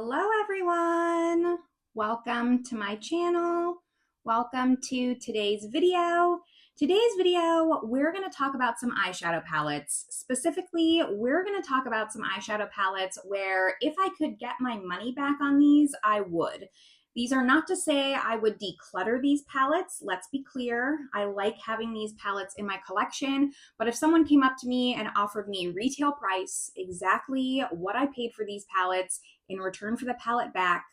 Hello everyone! Welcome to my channel. Welcome to today's video. Today's video, we're going to talk about some eyeshadow palettes. Specifically, we're going to talk about some eyeshadow palettes where if I could get my money back on these, I would. These are not to say I would declutter these palettes. Let's be clear. I like having these palettes in my collection, but if someone came up to me and offered me retail price, exactly what I paid for these palettes in return for the palette back,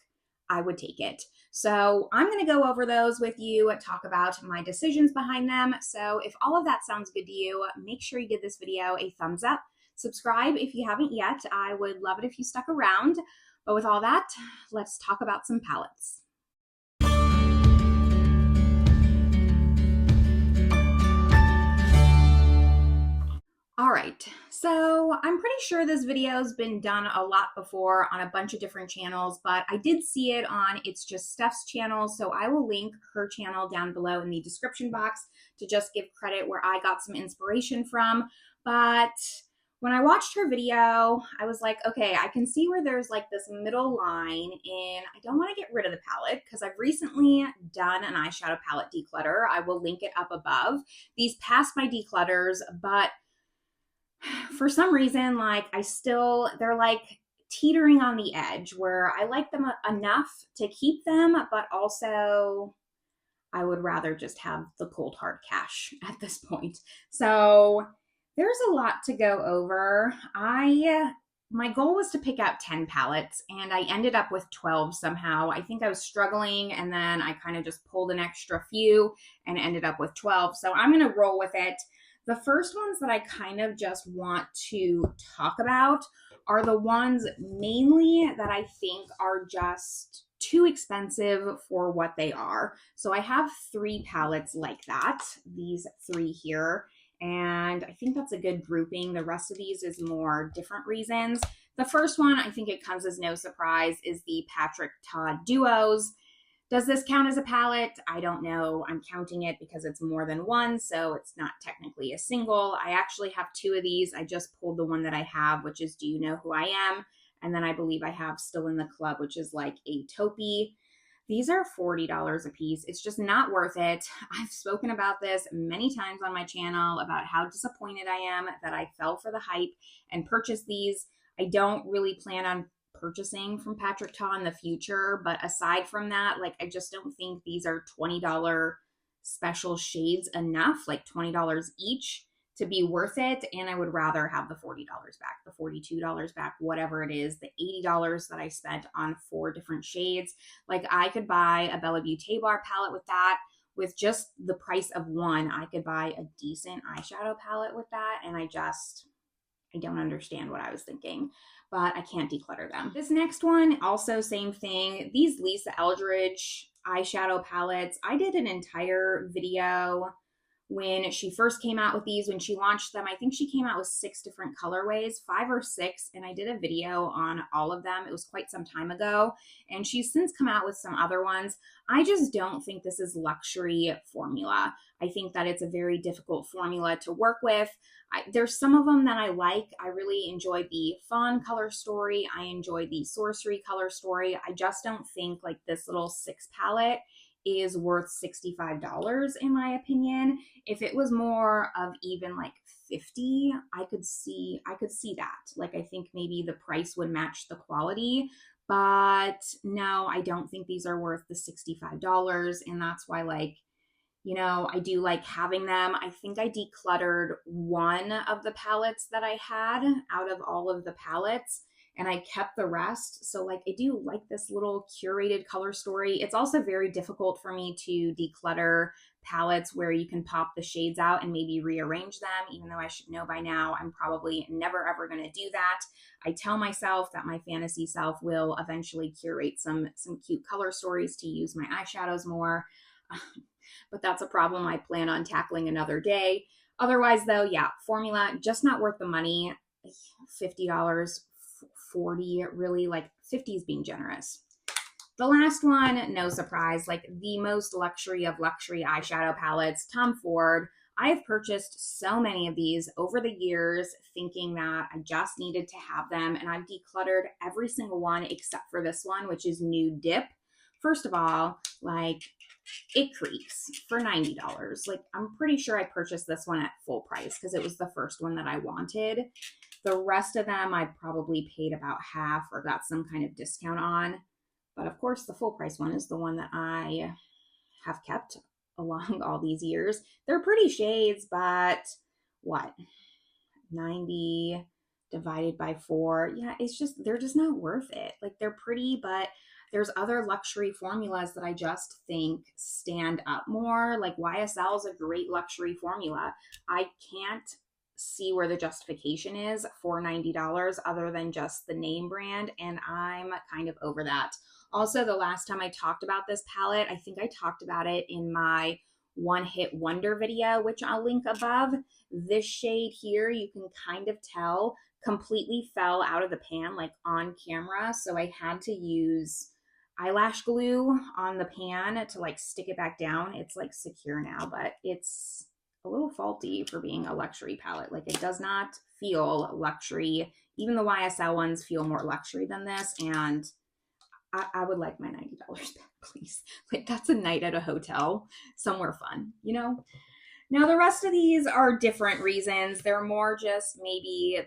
I would take it. So I'm going to go over those with you, talk about my decisions behind them. So if all of that sounds good to you, make sure you give this video a thumbs up. Subscribe if you haven't yet. I would love it if you stuck around. But with all that, let's talk about some palettes. All right, so I'm pretty sure this video's been done a lot before on a bunch of different channels, but I did see it on It's Just Steph's channel, so I will link her channel down below in the description box to just give credit where I got some inspiration from. But when I watched her video, I was like, okay, I can see where there's like this middle line, and I don't want to get rid of the palette because I've recently done an eyeshadow palette declutter. I will link it up above. These passed my declutters, but for some reason, like they're like teetering on the edge where I like them enough to keep them, but also I would rather just have the cold hard cash at this point. So there's a lot to go over. My goal was to pick out 10 palettes and I ended up with 12 somehow. I think I was struggling and then I kind of just pulled an extra few and ended up with 12. So I'm going to roll with it. The first ones that I kind of just want to talk about are the ones mainly that I think are just too expensive for what they are. So I have 3 palettes like that, these 3 here, and I think that's a good grouping. The rest of these is more different reasons. The first one, I think it comes as no surprise, is the Patrick Todd Duos. Does this count as a palette? I don't know. I'm counting it because it's more than one, so it's not technically a single. I actually have 2 of these. I just pulled the one that I have, which is Do You Know Who I Am? And then I believe I have Still in the Club, which is like a taupey. These are $40 a piece. It's just not worth it. I've spoken about this many times on my channel about how disappointed I am that I fell for the hype and purchased these. I don't really plan on purchasing from Patrick Todd in the future, but aside from that, like I just don't think these are $20 special shades enough, like $20 each, to be worth it. And I would rather have the $40 back, the $42 back, whatever it is, the $80 that I spent on 4 different shades. Like I could buy a Bella Beauté bar palette with that. With just the price of one, I could buy a decent eyeshadow palette with that. And I don't understand what I was thinking, but I can't declutter them. This next one, also same thing. These Lisa Eldridge eyeshadow palettes, I did an entire video when she first came out with these, when she launched them. I think she came out with 6 different colorways, 5 or 6, and I did a video on all of them. It was quite some time ago, and she's since come out with some other ones. I just don't think this is luxury formula. I think that it's a very difficult formula to work with. There's some of them that I like. I really enjoy the Fawn color story. I enjoy the Sorcery color story. I just don't think like this little 6 palette is worth $65 in my opinion. If it was more of even like 50, I could see that. Like I think maybe the price would match the quality, but no, I don't think these are worth the $65, and that's why, like, you know, I do like having them. I think I decluttered one of the palettes that I had out of all of the palettes, and I kept the rest. So like I do like this little curated color story. It's also very difficult for me to declutter palettes where you can pop the shades out and maybe rearrange them, even though I should know by now I'm probably never ever going to do that. I tell myself that my fantasy self will eventually curate some cute color stories to use my eyeshadows more. But that's a problem I plan on tackling another day. Otherwise though, yeah, formula, just not worth the money. $50, $40, really, like 50 is being generous. The last one, no surprise, like the most luxury of luxury eyeshadow palettes, Tom Ford. I have purchased so many of these over the years thinking that I just needed to have them, and I've decluttered every single one except for this one, which is Nude Dip. First of all, like, it creeps for $90. Like, I'm pretty sure I purchased this one at full price because it was the first one that I wanted. The rest of them I probably paid about half or got some kind of discount on. But of course, the full price one is the one that I have kept along all these years. They're pretty shades, but what? 90 divided by 4. Yeah, it's just, they're just not worth it. Like, they're pretty, but there's other luxury formulas that I just think stand up more. Like, YSL is a great luxury formula. I can't see where the justification is for $90 other than just the name brand, and I'm kind of over that. Also, the last time I talked about this palette, I think I talked about it in my One Hit Wonder video, which I'll link above. This shade here, you can kind of tell, completely fell out of the pan, like on camera. So I had to use eyelash glue on the pan to like stick it back down. It's like secure now, but it's a little faulty for being a luxury palette. Like, it does not feel luxury. Even the YSL ones feel more luxury than this, and I would like my $90 back, please. Like, that's a night at a hotel, somewhere fun, you know? Now, the rest of these are different reasons. They're more just maybe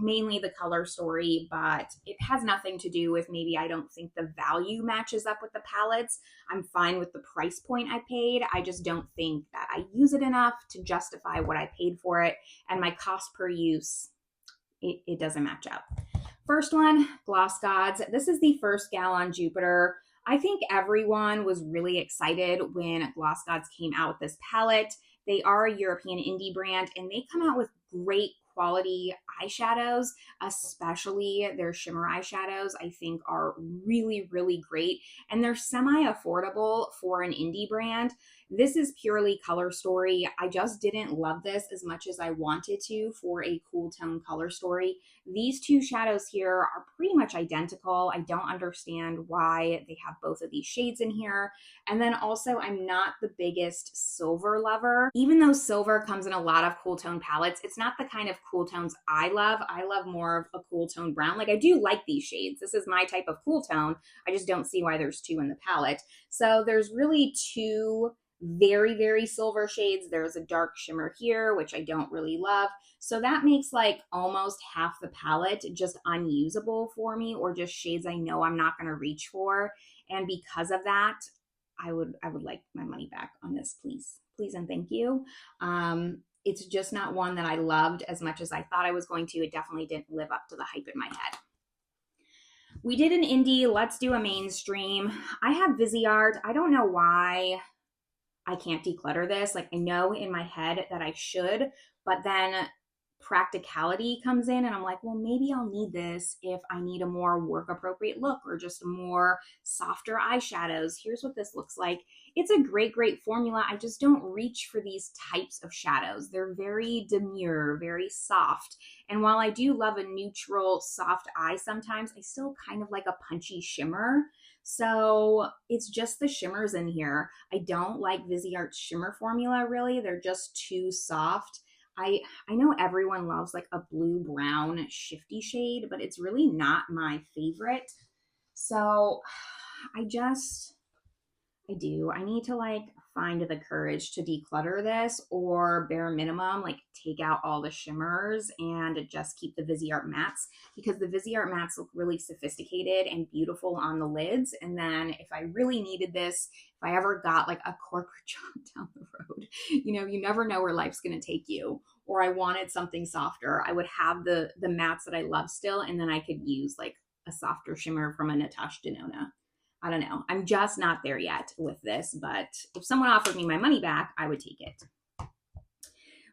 mainly the color story, but it has nothing to do with maybe I don't think the value matches up with the palettes. I'm fine with the price point I paid. I just don't think that I use it enough to justify what I paid for it. And my cost per use, it doesn't match up. First one, Gloss Gods. This is the first gal on Jupiter. I think everyone was really excited when Gloss Gods came out with this palette. They are a European indie brand, and they come out with great quality eyeshadows, especially their shimmer eyeshadows, I think are really, really great. And they're semi-affordable for an indie brand. This is purely color story. I just didn't love this as much as I wanted to for a cool tone color story. These two shadows here are pretty much identical. I don't understand why they have both of these shades in here. And then also, I'm not the biggest silver lover. Even though silver comes in a lot of cool tone palettes, it's not the kind of cool tones I love. I love more of a cool tone brown. Like, I do like these shades. This is my type of cool tone. I just don't see why there's two in the palette. So there's really two very, very silver shades. There's a dark shimmer here, which I don't really love. So that makes like almost half the palette just unusable for me, or just shades I know I'm not going to reach for. And because of that, I would like my money back on this, please. Please and thank you. It's just not one that I loved as much as I thought I was going to. It definitely didn't live up to the hype in my head. We did an indie, let's do a mainstream. I have Viseart. I don't know why I can't declutter this. Like, I know in my head that I should, but then practicality comes in and I'm like, well, maybe I'll need this if I need a more work appropriate look or just more softer eyeshadows. Here's what this looks like. It's a great, great formula. I just don't reach for these types of shadows. They're very demure, very soft. And while I do love a neutral, soft eye sometimes, I still kind of like a punchy shimmer. So it's just the shimmers in here. I don't like Viseart's shimmer formula, really. They're just too soft. I know everyone loves like a blue-brown shifty shade, but it's really not my favorite. So I need to like find the courage to declutter this, or bare minimum, like take out all the shimmers and just keep the Viseart mattes, because the Viseart mattes look really sophisticated and beautiful on the lids. And then if I really needed this, if I ever got like a corporate job down the road, you know, you never know where life's going to take you, or I wanted something softer, I would have the mattes that I love still, and then I could use like a softer shimmer from a Natasha Denona. I don't know. I'm just not there yet with this, but if someone offered me my money back, I would take it.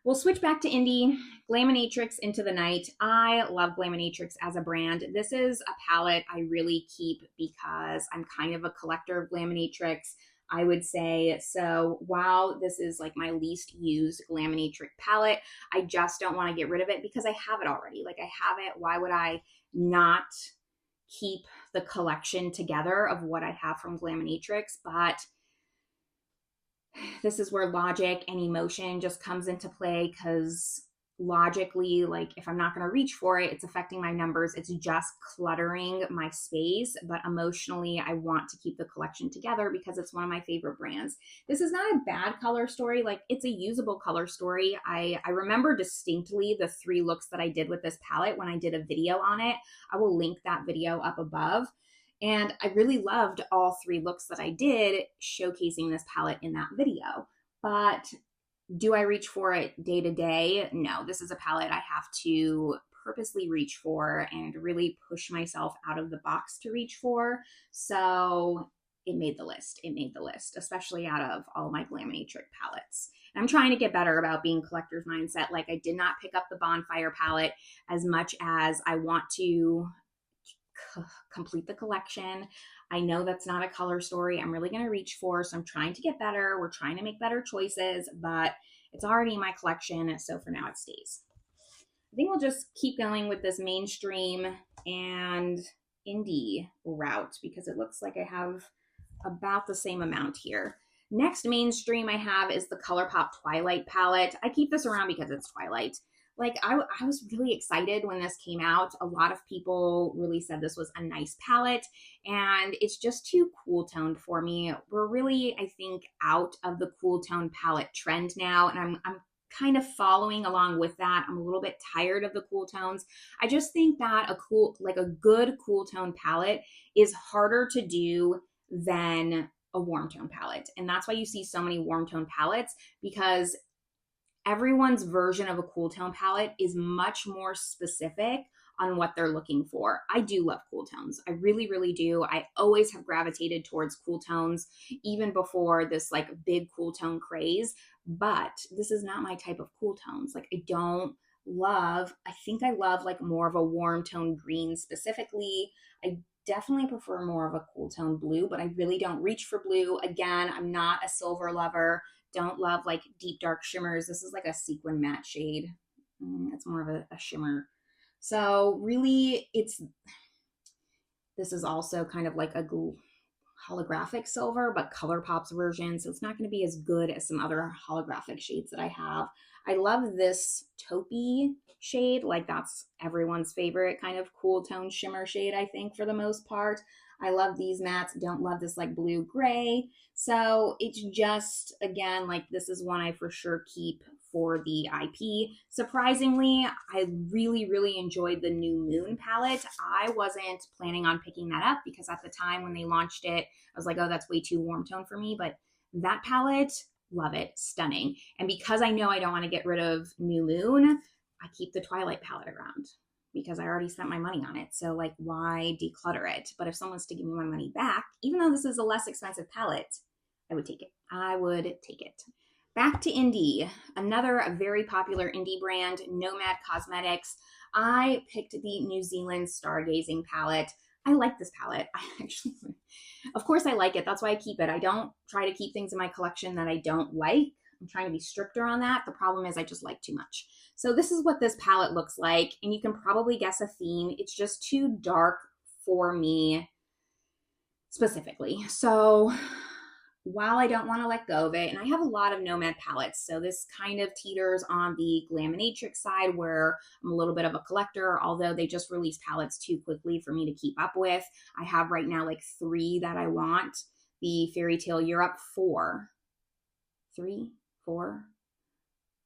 We'll switch back to indie. Glaminatrix Into the Night. I love Glaminatrix as a brand. This is a palette I really keep because I'm kind of a collector of Glaminatrix, I would say. So while this is like my least used Glaminatrix palette, I just don't want to get rid of it because I have it already. Like, I have it. Why would I not keep the collection together of what I have from Glaminatrix? But This is where logic and emotion just comes into play, because logically, like if I'm not going to reach for it, it's affecting my numbers. It's just cluttering my space. But emotionally, I want to keep the collection together because it's one of my favorite brands. This is not a bad color story. Like, it's a usable color story. I remember distinctly the 3 looks that I did with this palette when I did a video on it. I will link that video up above. And I really loved all 3 looks that I did showcasing this palette in that video. But do I reach for it day to day? No, this is a palette I have to purposely reach for and really push myself out of the box to reach for. So it made the list. It made the list, especially out of all my Glaminatrix palettes. And I'm trying to get better about being collector's mindset. Like, I did not pick up the Bonfire palette as much as I want to complete the collection. I know that's not a color story I'm really going to reach for, so I'm trying to get better. We're trying to make better choices, but it's already in my collection, so for now it stays. I think we'll just keep going with this mainstream and indie route because it looks like I have about the same amount here. Next mainstream I have is the Colourpop Twilight palette. I keep this around because it's Twilight. Like, I was really excited when this came out. A lot of people really said this was a nice palette, and it's just too cool toned for me. We're really, I think, out of the cool tone palette trend now, and I'm kind of following along with that. I'm a little bit tired of the cool tones. I just think that a good cool tone palette is harder to do than a warm tone palette. And that's why you see so many warm tone palettes, because everyone's version of a cool tone palette is much more specific on what they're looking for. I do love cool tones. I really, really do. I always have gravitated towards cool tones, even before this like big cool tone craze, but this is not my type of cool tones. Like, I think I love like more of a warm tone green specifically. I definitely prefer more of a cool tone blue, but I really don't reach for blue. Again, I'm not a silver lover. Don't love like deep dark shimmers. This is like a sequin matte shade. It's more of a shimmer. So really, this is also kind of like a holographic silver, but Colourpop's version. So it's not going to be as good as some other holographic shades that I have. I love this taupey shade. Like, that's everyone's favorite kind of cool tone shimmer shade, I think, for the most part. I love these mattes. Don't love this like blue gray. So it's just, again, like, this is one I for sure keep for the IP. Surprisingly, I really, really enjoyed the New Moon palette. I wasn't planning on picking that up because at the time when they launched it, I was like, oh, that's way too warm tone for me. But that palette, love it, stunning. And because I know I don't want to get rid of New Moon, I keep the Twilight palette around because I already spent my money on it. So like, why declutter it? But if someone's to give me my money back, even though this is a less expensive palette, I would take it. I would take it. Back to indie, another very popular indie brand, Nomad Cosmetics. I picked the New Zealand Stargazing palette. I like this palette. Of course I like it. That's why I keep it. I don't try to keep things in my collection that I don't like. I'm trying to be stricter on that. The problem is I just like too much. So this is what this palette looks like, and you can probably guess a theme. It's just too dark for me specifically. So while I don't want to let go of it, and I have a lot of Nomad palettes, so this kind of teeters on the Glaminatrix side where I'm a little bit of a collector, although they just release palettes too quickly for me to keep up with. I have right now like 3 that I want. The Fairy Tale Europe, 4. 3, 4,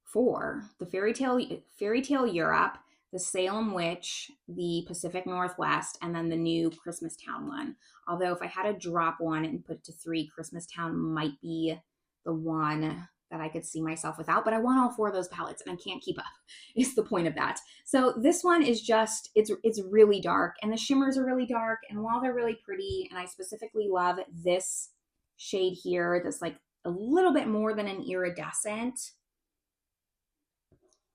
4. The Fairy Tale Europe, the Salem Witch, the Pacific Northwest, and then the new Christmas Town one. Although if I had to drop one and put it to 3, Christmas Town might be the one that I could see myself without, but I want all 4 of those palettes and I can't keep up, is the point of that. So this one is just, it's really dark, and the shimmers are really dark, and while they're really pretty, and I specifically love this shade here that's like a little bit more than an iridescent,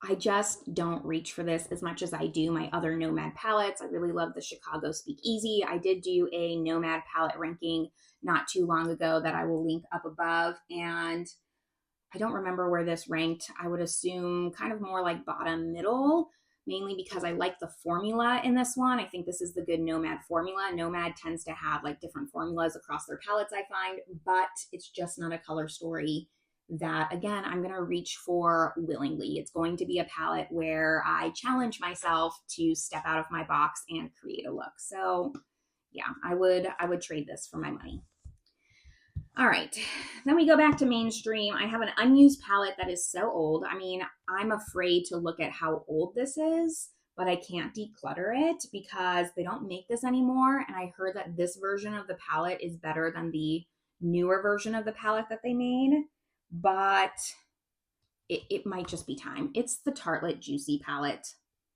I just don't reach for this as much as I do my other Nomad palettes. I really love the Chicago Speakeasy. I did do a Nomad palette ranking not too long ago that I will link up above, and I don't remember where this ranked. I would assume kind of more like bottom middle, mainly because I like the formula in this one. I think this is the good Nomad formula. Nomad tends to have like different formulas across their palettes, I find, but it's just not a color story that, again, I'm going to reach for willingly. It's going to be a palette where I challenge myself to step out of my box and create a look. So yeah, I would trade this for my money. All right, then we go back to mainstream. I have an unused palette that is so old. I mean, I'm afraid to look at how old this is, but I can't declutter it because they don't make this anymore. And I heard that this version of the palette is better than the newer version of the palette that they made, but it might just be time. It's the Tartelette Juicy palette,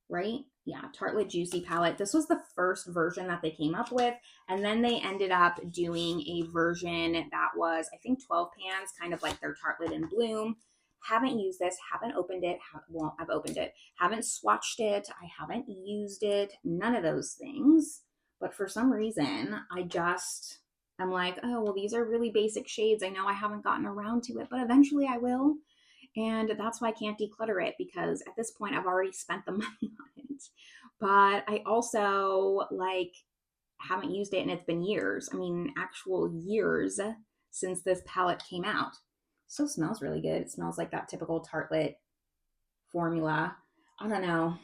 right? Yeah, Tartelette Juicy palette. This was the first version that they came up with, and then they ended up doing a version that was, I think, 12 pans, kind of like their Tartelette in Bloom. Haven't used this, haven't opened it. Well, I've opened it. Haven't swatched it. I haven't used it. None of those things. But for some reason, I'm like, oh, well, these are really basic shades. I know I haven't gotten around to it, but eventually I will. And that's why I can't declutter it, because at this point I've already spent the money on it. But I also haven't used it, and it's been years. I mean, actual years since this palette came out. Still smells really good. It smells like that typical Tartelette formula. I don't know.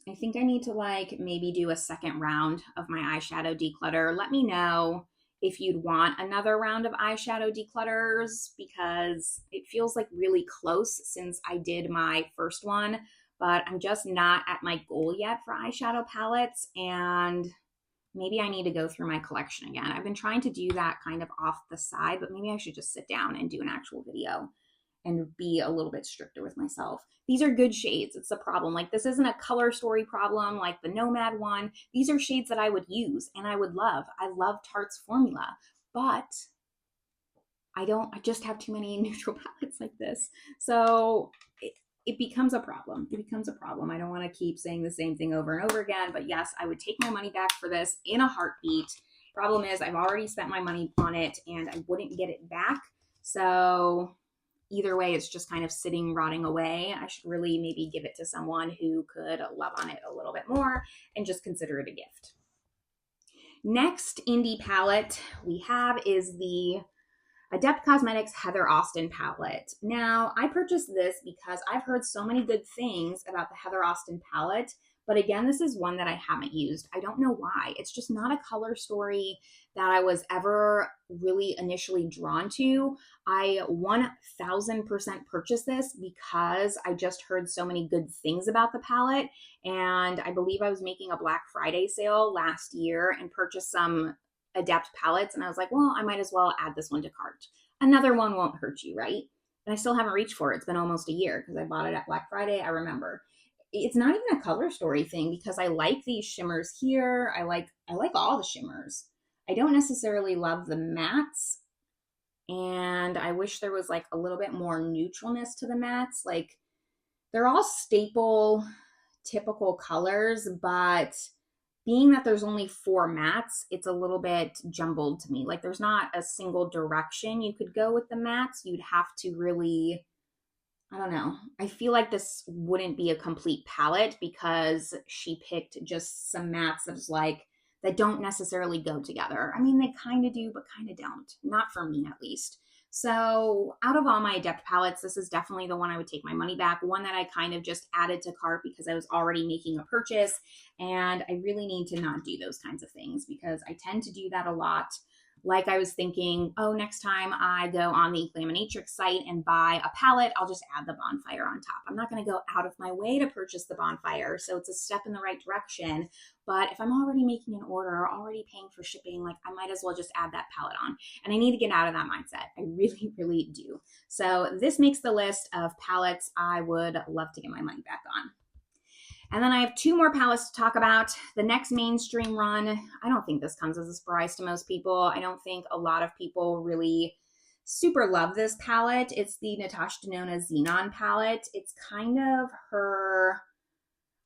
I think I need to maybe do a second round of my eyeshadow declutter. Let me know if you'd want another round of eyeshadow declutters, because it feels like really close since I did my first one, but I'm just not at my goal yet for eyeshadow palettes, and maybe I need to go through my collection again. I've been trying to do that kind of off the side, but maybe I should just sit down and do an actual video and be a little bit stricter with myself. These are good shades. It's the problem. This isn't a color story problem like the Nomad one. These are shades that I would use and I would love. I love Tarte's formula, but I just have too many neutral palettes like this. So it becomes a problem. It becomes a problem. I don't want to keep saying the same thing over and over again, but yes, I would take my money back for this in a heartbeat. Problem is, I've already spent my money on it and I wouldn't get it back. So either way, it's just kind of sitting, rotting away. I should really maybe give it to someone who could love on it a little bit more and just consider it a gift. Next indie palette we have is the Adept Cosmetics Heather Austin palette. Now, I purchased this because I've heard so many good things about the Heather Austin palette, but again, this is one that I haven't used. I don't know why. It's just not a color story that I was ever really initially drawn to. I 1000% purchased this because I just heard so many good things about the palette, and I believe I was making a Black Friday sale last year and purchased some Adept palettes, and I was like, well, I might as well add this one to cart. Another one won't hurt you, right? And I still haven't reached for it. It's been almost a year because I bought it at Black Friday. I remember. It's not even a color story thing because I like these shimmers here. I like all the shimmers. I don't necessarily love the mattes, and I wish there was a little bit more neutralness to the mattes. They're all staple, typical colors, but being that there's only 4 mattes, it's a little bit jumbled to me. There's not a single direction you could go with the mattes. You'd have to really, I don't know. I feel like this wouldn't be a complete palette because she picked just some mattes that don't necessarily go together. I mean, they kind of do, but kind of don't. Not for me, at least. So out of all my Adept palettes, this is definitely the one I would take my money back. One that I kind of just added to cart because I was already making a purchase, and I really need to not do those kinds of things because I tend to do that a lot. I was thinking, oh, next time I go on the Glaminatrix site and buy a palette, I'll just add the bonfire on top. I'm not going to go out of my way to purchase the bonfire, so it's a step in the right direction. But if I'm already making an order, already paying for shipping, I might as well just add that palette on. And I need to get out of that mindset. I really, really do. So this makes the list of palettes I would love to get my money back on. And then I have 2 more palettes to talk about. The next mainstream run, I don't think this comes as a surprise to most people. I don't think a lot of people really super love this palette. It's the Natasha Denona Xenon palette. It's kind of her,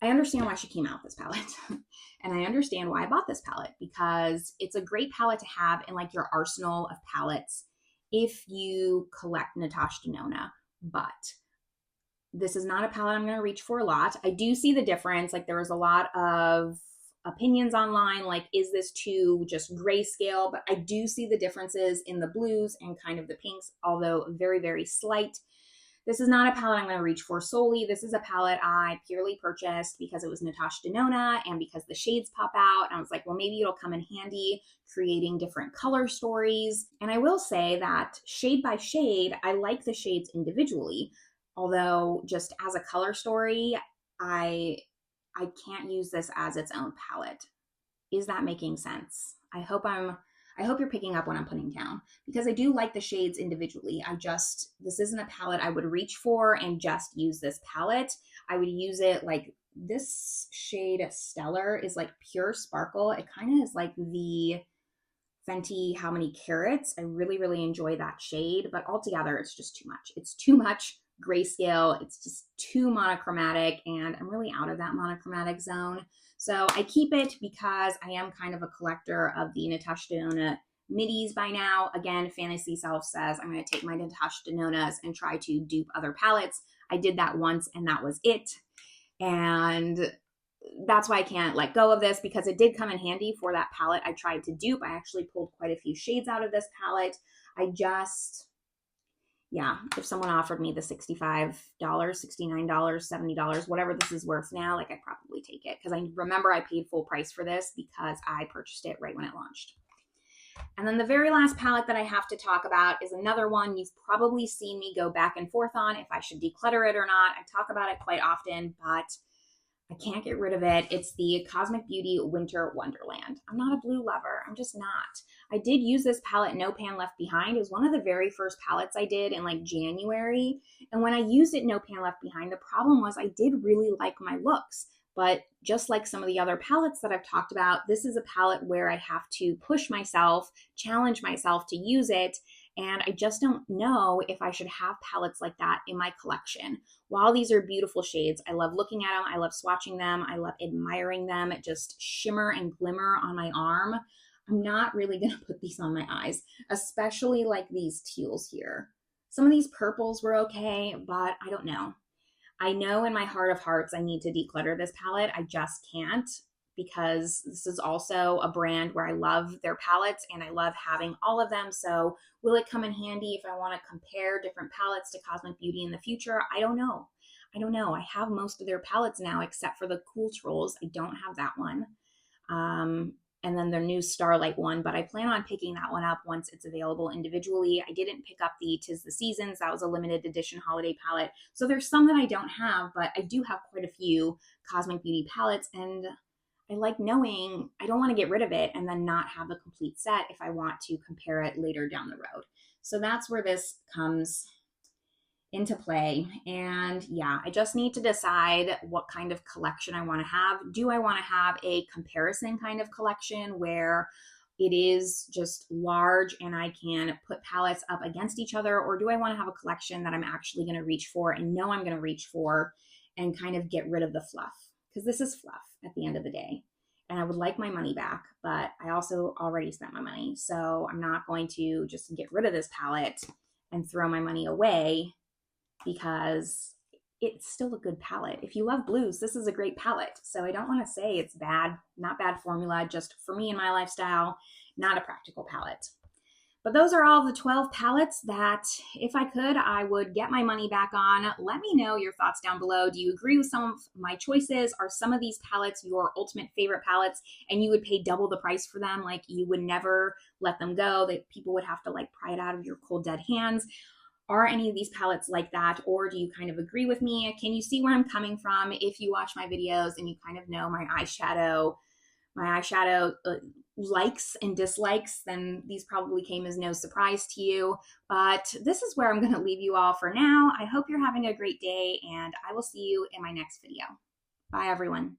I understand why she came out with this palette. And I understand why I bought this palette because it's a great palette to have in your arsenal of palettes if you collect Natasha Denona. But this is not a palette I'm going to reach for a lot. I do see the difference. There was a lot of opinions online, is this too just grayscale? But I do see the differences in the blues and kind of the pinks, although very, very slight. This is not a palette I'm going to reach for solely. This is a palette I purely purchased because it was Natasha Denona and because the shades pop out. And I was like, well, maybe it'll come in handy creating different color stories. And I will say that shade by shade, I like the shades individually, although just as a color story, I can't use this as its own palette. Is that making sense? I hope you're picking up what I'm putting down, because I do like the shades individually. This isn't a palette I would reach for and just use this palette. I would use it like this shade Stellar is like pure sparkle. It kind of is like the Fenty How Many Carats. I really, really enjoy that shade, but altogether it's just too much. It's too much grayscale. It's just too monochromatic, and I'm really out of that monochromatic zone. So I keep it because I am kind of a collector of the Natasha Denona midis by now. Again, Fantasy Self says I'm going to take my Natasha Denonas and try to dupe other palettes. I did that once and that was it. And that's why I can't let go of this, because it did come in handy for that palette I tried to dupe. I actually pulled quite a few shades out of this palette. If someone offered me the $65, $69, $70, whatever this is worth now, like I'd probably take it, because I remember I paid full price for this because I purchased it right when it launched. And then the very last palette that I have to talk about is another one you've probably seen me go back and forth on if I should declutter it or not. I talk about it quite often, but I can't get rid of it. It's the Cosmic Beauty Winter Wonderland. I'm not a blue lover. I'm just not. I did use this palette, No Pan Left Behind. It was one of the very first palettes I did in like January. And when I used it, No Pan Left Behind, the problem was I did really like my looks. But just like some of the other palettes that I've talked about, this is a palette where I have to push myself, challenge myself to use it. And I just don't know if I should have palettes like that in my collection. While these are beautiful shades, I love looking at them, I love swatching them, I love admiring them, just shimmer and glimmer on my arm. I'm not really gonna put these on my eyes, especially like these teals here. Some of these purples were okay, but I don't know. I know in my heart of hearts I need to declutter this palette. I just can't, because this is also a brand where I love their palettes and I love having all of them. So will it come in handy if I want to compare different palettes to Cosmic Beauty in the future? I don't know. I have most of their palettes now except for the Cool Trolls. I don't have that one. And then their new Starlight one, but I plan on picking that one up once it's available individually. I didn't pick up the 'Tis the Seasons. That was a limited edition holiday palette. So there's some that I don't have, but I do have quite a few Cosmic Beauty palettes, and I like knowing I don't want to get rid of it and then not have a complete set if I want to compare it later down the road. So that's where this comes into play. And yeah, I just need to decide what kind of collection I want to have. Do I want to have a comparison kind of collection where it is just large and I can put palettes up against each other? Or do I want to have a collection that I'm actually going to reach for and know I'm going to reach for and kind of get rid of the fluff? Because this is fluff at the end of the day. And I would like my money back, but I also already spent my money. So I'm not going to just get rid of this palette and throw my money away, because it's still a good palette. If you love blues, this is a great palette. So I don't want to say it's bad, not bad formula, just for me and my lifestyle, not a practical palette. But those are all the 12 palettes that, if I could, I would get my money back on. Let me know your thoughts down below. Do you agree with some of my choices? Are some of these palettes your ultimate favorite palettes and you would pay double the price for them? Like you would never let them go, that people would have to like pry it out of your cold dead hands? Are any of these palettes like that, or do you kind of agree with me? Can you see where I'm coming from? If you watch my videos and you kind of know my eyeshadow likes and dislikes, then these probably came as no surprise to you. But this is where I'm going to leave you all for now. I hope you're having a great day, and I will see you in my next video. Bye, everyone.